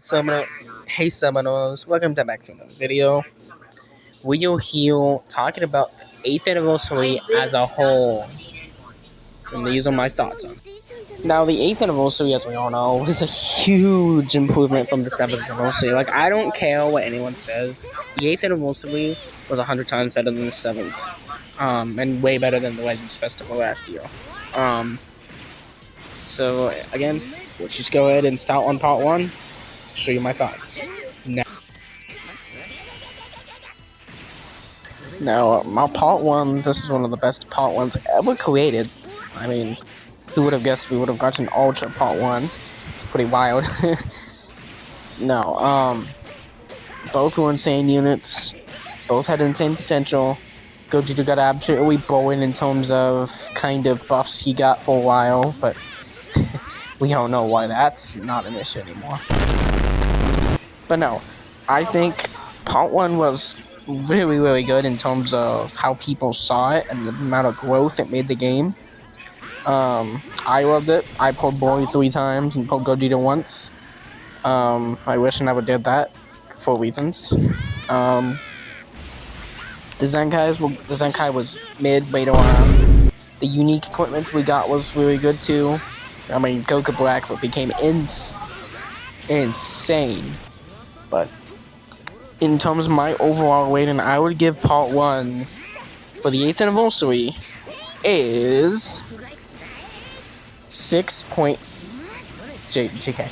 Hey Summoners, welcome back to another video. We are here talking about the 8th anniversary as a whole. And these are my thoughts on it. Now, the 8th anniversary, as we all know, was a huge improvement from the 7th anniversary. Like, I don't care what anyone says. The 8th anniversary was 100 times better than the 7th. And way better than the Legends Festival last year. So, again, let's just go ahead and start on part 1. Show you my thoughts. Now, my part 1, this is one of the best part 1s ever created. I mean, who would have guessed we would have gotten Ultra part 1? It's pretty wild. No, both were insane units. Both had insane potential. Gogeta got absolutely blown in terms of kind of buffs he got for a while, but we don't know why that's not an issue anymore. But no, I think part 1 was really, really good in terms of how people saw it and the amount of growth it made the game. I loved it. I pulled Broly 3 times and pulled Gogeta once. I wish I never did that for reasons. The Zenkai was mid later on. The unique equipment we got was really good too. I mean, Goku Black became insane. But in terms of my overall rating, I would give part 1 for the 8th anniversary is 6.JK.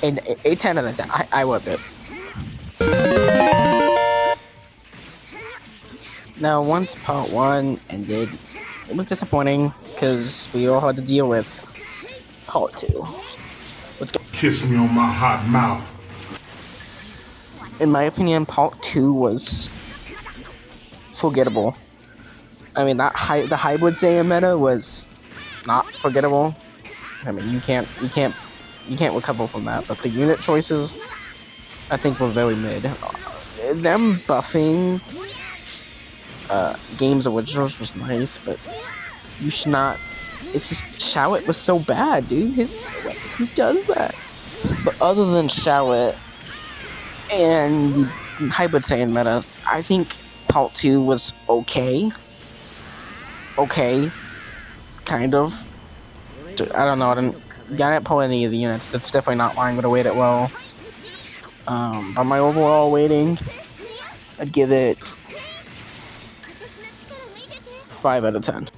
And a 10 out of 10. I love it. Now, once part 1 ended, it was disappointing because we all had to deal with part 2. Let's go. Kiss me on my hot mouth. In my opinion, part 2 was forgettable. I mean, the hybrid Saiyan meta was not forgettable. I mean, you can't recover from that. But the unit choices, I think, were very mid. Them buffing games originals was nice, but you should not. It's just Shallot was so bad, dude. Who does that? But other than Shallot and the hybrid Saiyan meta, I think part 2 was okay. Okay, kind of. I don't know. I didn't pull any of the units. That's definitely not why I'm gonna rate it well. But my overall rating, I'd give it 5 out of 10.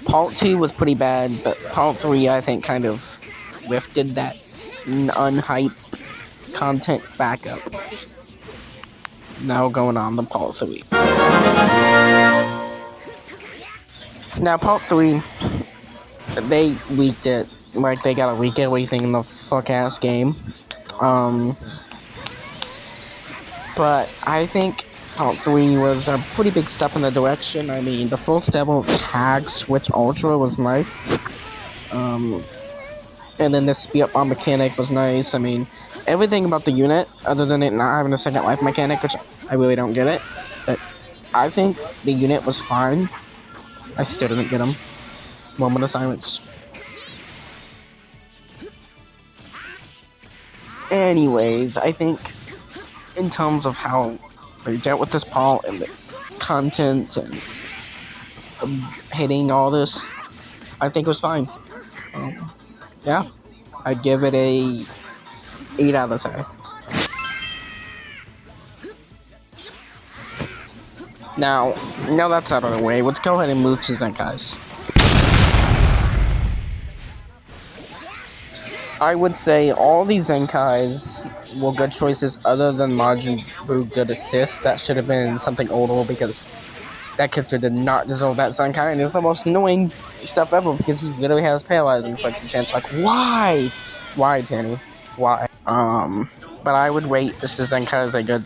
Part 2 was pretty bad, but part 3 I think kind of lifted that unhype content back up. Now going on to part 3. Now part 3, they leaked it like they gotta leak everything in the fuck ass game. But I think part 3 was a pretty big step in the direction. I mean, the first ever tag switch Ultra was nice. And then the speed up bomb mechanic was nice. I mean, everything about the unit, other than it not having a second life mechanic, which I really don't get it. But I think the unit was fine. I still didn't get him. Moment of silence. Anyways, I think in terms of how they dealt with this part and the content and hitting all this, I think it was fine. Yeah, I'd give it a 8 out of 10. Now that's out of the way, let's go ahead and move to Zenkais. I would say all these Zenkais were good choices other than Majin Buu Good Assist. That should have been something older because that character did not deserve that Zenkai, and it's the most annoying stuff ever because he literally has paralyzing inflection chance. Like, why? Why, Tanny? Why? But I would rate this Zenkai as a good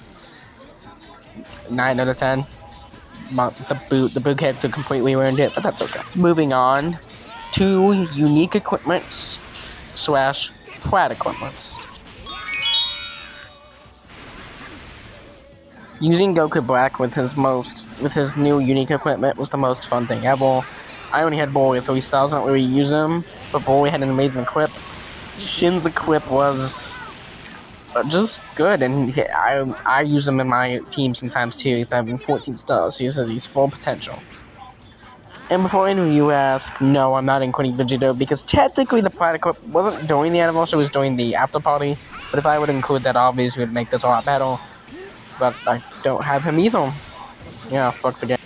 9 out of 10. The Buu character completely ruined it, but that's okay. Moving on to unique equipments / Prat equipments. Using Goku Black with his new unique equipment was the most fun thing ever. I only had Broly 3 styles, I don't really use him, but Broly had an amazing equip. Shin's equip was just good, and I use him in my team sometimes too. He's having 14 stars, so he's full potential. And before any of you ask, no, I'm not including Vegito because technically the Pride equip wasn't during the anniversary, it was during the after party. But if I would include that, obviously it would make this a lot better. But I don't have him either. Yeah, fuck the game.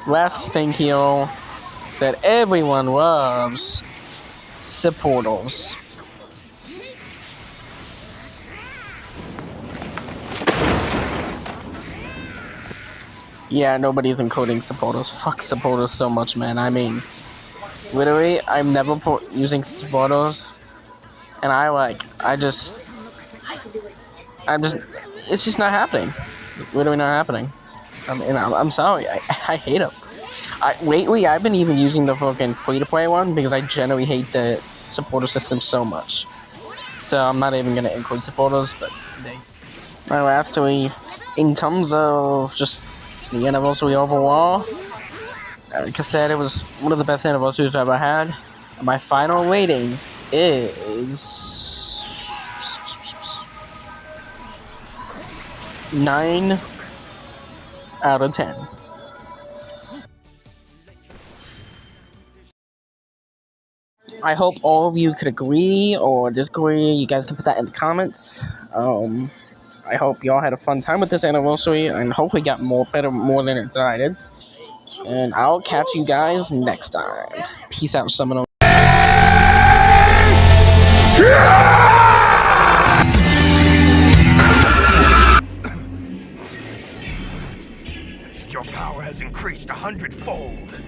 Last thing here that everyone loves, supporters. Yeah, nobody's encoding supporters. Fuck supporters so much, man. I mean, literally, I'm never using supporters, and it's just not happening. Literally not happening. I'm sorry. I hate them. Lately, I've been even using the fucking free-to-play one because I generally hate the supporter system so much. So I'm not even gonna include supporters, but my last three, in terms of just the anniversary overall, like I said, it was one of the best anniversaries I've ever had. My final rating is 9 out of 10. I hope all of you could agree or disagree. You guys can put that in the comments. I hope y'all had a fun time with this anniversary and hopefully got more than it I did. And I'll catch you guys next time. Peace out, Seminole. Your power has increased 100-fold.